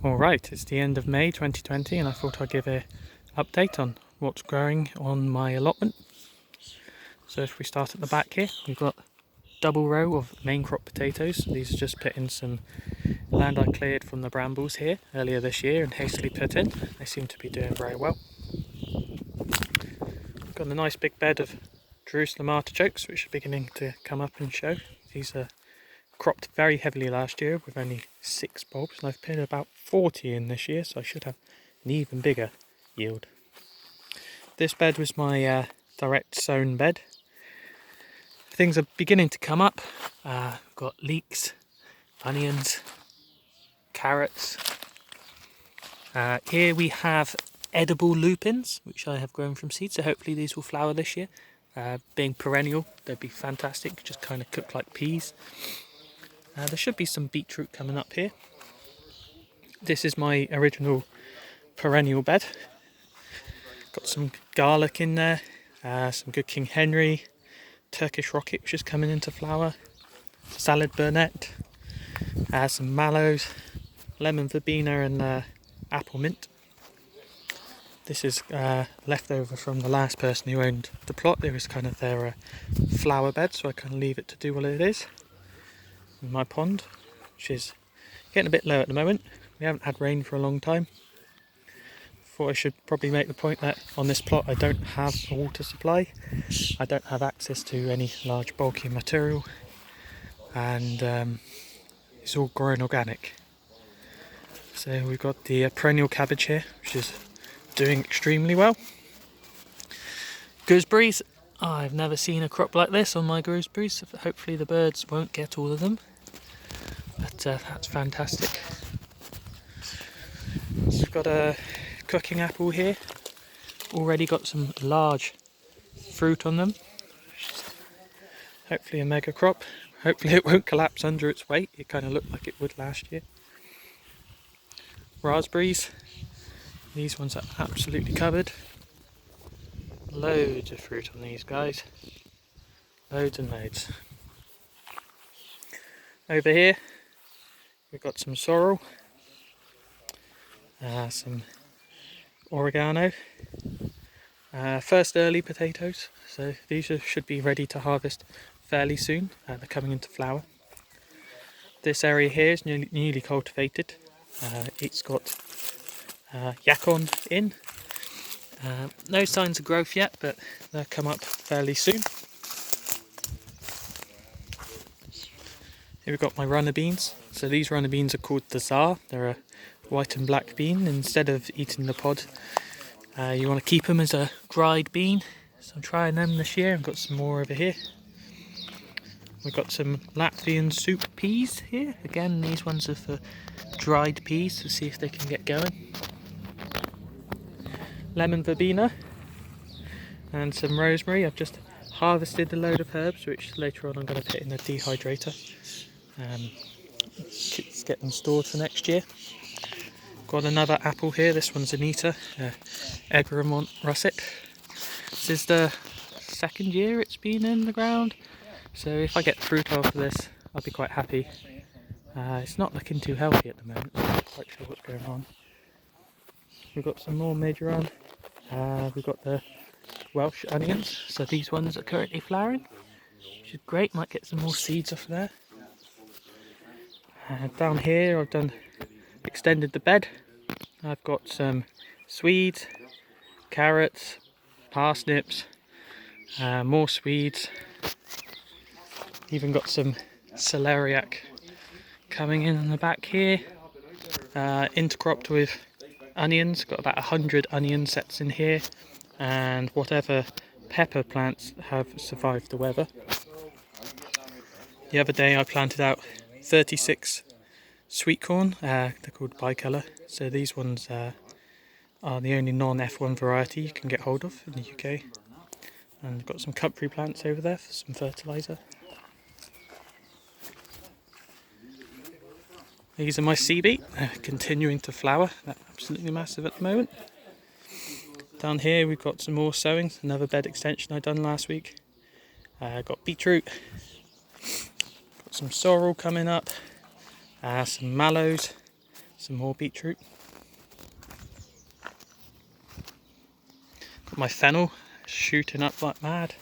Alright, it's the end of May 2020 and I thought I'd give an update on what's growing on my allotment. So if we start at the back here, we've got double row of main crop potatoes. These are just put in some land I cleared from the brambles here earlier this year and hastily put in. They seem to be doing very well. Got a nice big bed of Jerusalem artichokes which are beginning to come up and show. These are cropped very heavily last year with only 6 bulbs, and I've put about 40 in this year, so I should have an even bigger yield. This bed was my direct sown bed. Things are beginning to come up. I've got leeks, onions, carrots. Here we have edible lupins, which I have grown from seed, so hopefully these will flower this year. Being perennial, they'd be fantastic, just kind of cooked like peas. There should be some beetroot coming up here. This is my original perennial bed. Got some garlic in there, some good King Henry, Turkish rocket which is coming into flower, salad burnet, some mallows, lemon verbena and apple mint. This is leftover from the last person who owned the plot. There was kind of their flower bed, so I kind of leave it to do what it is. My pond, which is getting a bit low at the moment. We haven't had rain for a long time. Thought I should probably make the point that on this plot I don't have a water supply. I don't have access to any large bulky material, and it's all grown organic. So we've got the perennial cabbage here, which is doing extremely well. Gooseberries, I've never seen a crop like this on my gooseberries. Hopefully the birds won't get all of them, but that's fantastic. We've got a cooking apple here, already got some large fruit on them. Hopefully a mega crop. Hopefully it won't collapse under its weight. It kind of looked like it would last year. Raspberries, these ones are absolutely covered. Loads of fruit on these guys. Loads and loads. Over here we've got some sorrel, some oregano, first early potatoes, so these should be ready to harvest fairly soon. They're coming into flower. This area here is newly cultivated. It's got yacon in. No signs of growth yet, but they'll come up fairly soon. Here we've got my runner beans. So these runner beans are called the Tsar. They're a white and black bean. Instead of eating the pod, you want to keep them as a dried bean. So I'm trying them this year. I've got some more over here. We've got some Latvian soup peas here. Again, these ones are for dried peas to see if they can get going. Lemon verbena and some rosemary. I've just harvested a load of herbs, which later on I'm going to put in a dehydrator. Let's get them stored for next year. Got another apple here. This one's Anita, Egremont russet. This is the second year it's been in the ground, so if I get fruit after this, I'll be quite happy. It's not looking too healthy at the moment, so I'm not quite sure what's going on. We've got some more majoran. We've got the Welsh onions, so these ones are currently flowering, which is great. Might get some more seeds off there. Down here I've extended the bed. I've got some swedes, carrots, parsnips, more swedes, even got some celeriac coming in the back here, intercropped with onions. Got about 100 onion sets in here, and whatever pepper plants have survived the weather. The other day I planted out 36 sweet corn. They're called bicolour, so these ones are the only non-F1 variety you can get hold of in the UK. And I've got some comfrey plants over there for some fertiliser. These are my sea beet, continuing to flower. They're absolutely massive at the moment. Down here we've got some more sowing, another bed extension I done last week. Got beetroot, got some sorrel coming up, some mallows, Some more beetroot. Got my fennel shooting up like mad.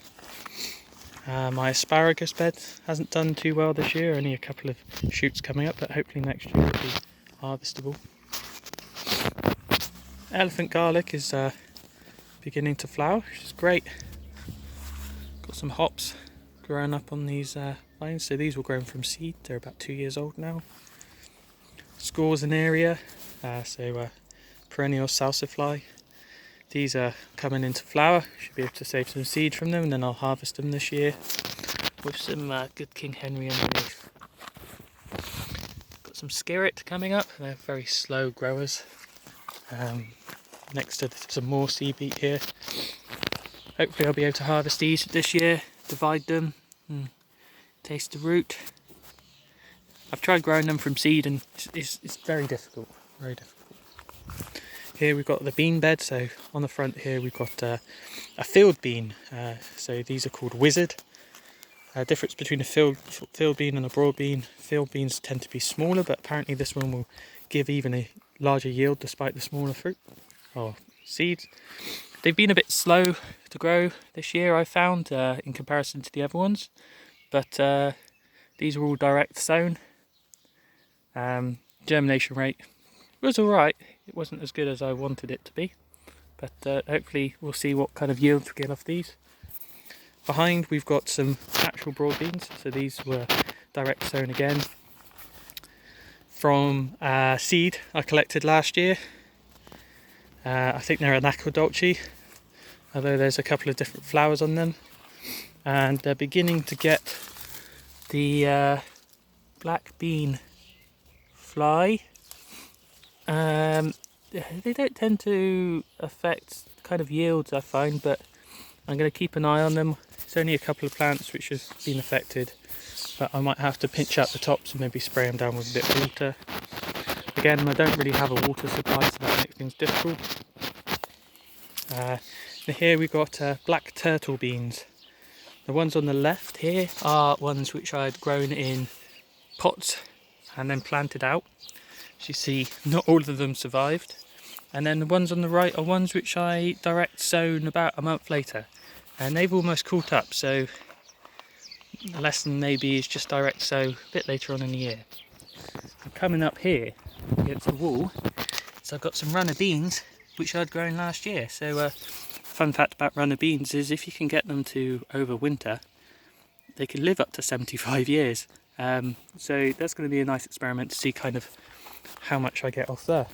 My asparagus bed hasn't done too well this year, only a couple of shoots coming up, but hopefully next year it'll be harvestable. Elephant garlic is beginning to flower, which is great. Got some hops growing up on these vines, so these were grown from seed. They're about 2 years old now. Scores an area, perennial salsify. These are coming into flower. Should be able to save some seed from them, and then I'll harvest them this year with some good King Henry underneath. Got some skirret coming up. They're very slow growers. Next to some more sea beet here. Hopefully I'll be able to harvest these this year, divide them, and taste the root. I've tried growing them from seed and it's very difficult, very difficult. Here we've got the bean bed, so on the front here we've got a field bean, so these are called wizard. Difference between a field bean and a broad bean: field beans tend to be smaller, but apparently this one will give even a larger yield despite the smaller fruit or seeds. They've been a bit slow to grow this year, I found, in comparison to the other ones, but these are all direct sown. Germination rate was alright. It wasn't as good as I wanted it to be, but hopefully we'll see what kind of yields we get off these. Behind we've got some actual broad beans, so these were direct sown again from seed I collected last year. I think they're an aquadolce, although there's a couple of different flowers on them, and they're beginning to get the black bean fly. They don't tend to affect kind of yields, I find, but I'm going to keep an eye on them. It's only a couple of plants which have been affected, but I might have to pinch out the tops and maybe spray them down with a bit of water. Again, I don't really have a water supply, so that makes things difficult. Here we've got black turtle beans. The ones on the left here are ones which I'd grown in pots and then planted out. As you see, not all of them survived. And then the ones on the right are ones which I direct sown about a month later. And they've almost caught up, so the lesson maybe is just direct sow a bit later on in the year. I'm coming up here against the wall, so I've got some runner beans which I'd grown last year. So fun fact about runner beans is if you can get them to overwinter, they can live up to 75 years. So that's going to be a nice experiment to see kind of how much I get off there.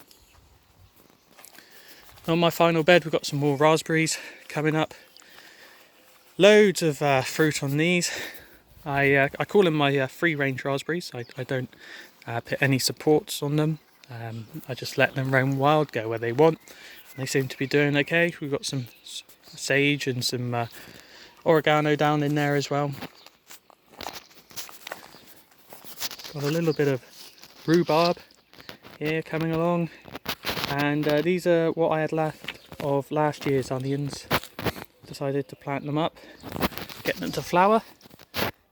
On my final bed we've got some more raspberries coming up. Loads of fruit on these. I call them my free range raspberries. I don't put any supports on them. I just let them roam wild, go where they want. They seem to be doing okay. We've got some sage and some oregano down in there as well. Got a little bit of rhubarb here coming along, and these are what I had left of last year's onions. Decided to plant them up, get them to flower,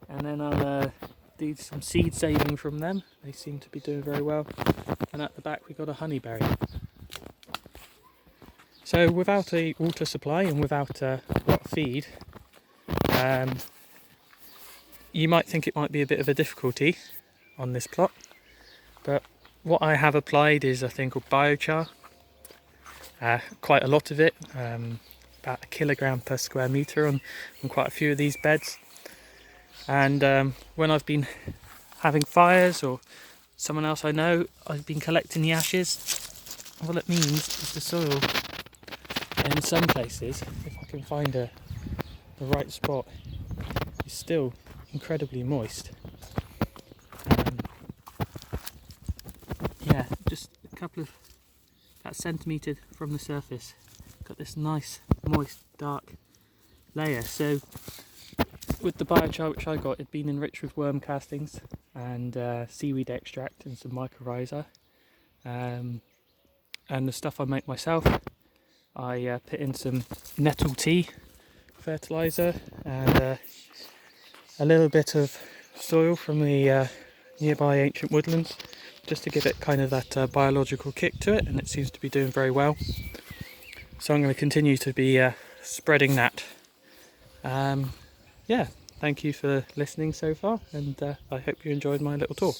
and then I'll do some seed saving from them. They seem to be doing very well. And at the back we've got a honeyberry. So without a water supply and without a lot of feed, you might think it might be a bit of a difficulty on this plot, but what I have applied is a thing called biochar, quite a lot of it, about 1 kilogram per square metre on quite a few of these beds. And when I've been having fires, or someone else I know, I've been collecting the ashes. All it means is the soil in some places, if I can find the right spot, is still incredibly moist. Yeah, just a couple of about centimetre from the surface, got this nice moist dark layer. So with the biochar which I got, it'd been enriched with worm castings and seaweed extract and some mycorrhiza, and the stuff I make myself, I put in some nettle tea fertiliser and a little bit of soil from the nearby ancient woodlands just to give it kind of that biological kick to it, and it seems to be doing very well. So I'm going to continue to be spreading that. Yeah, thank you for listening so far, and I hope you enjoyed my little tour.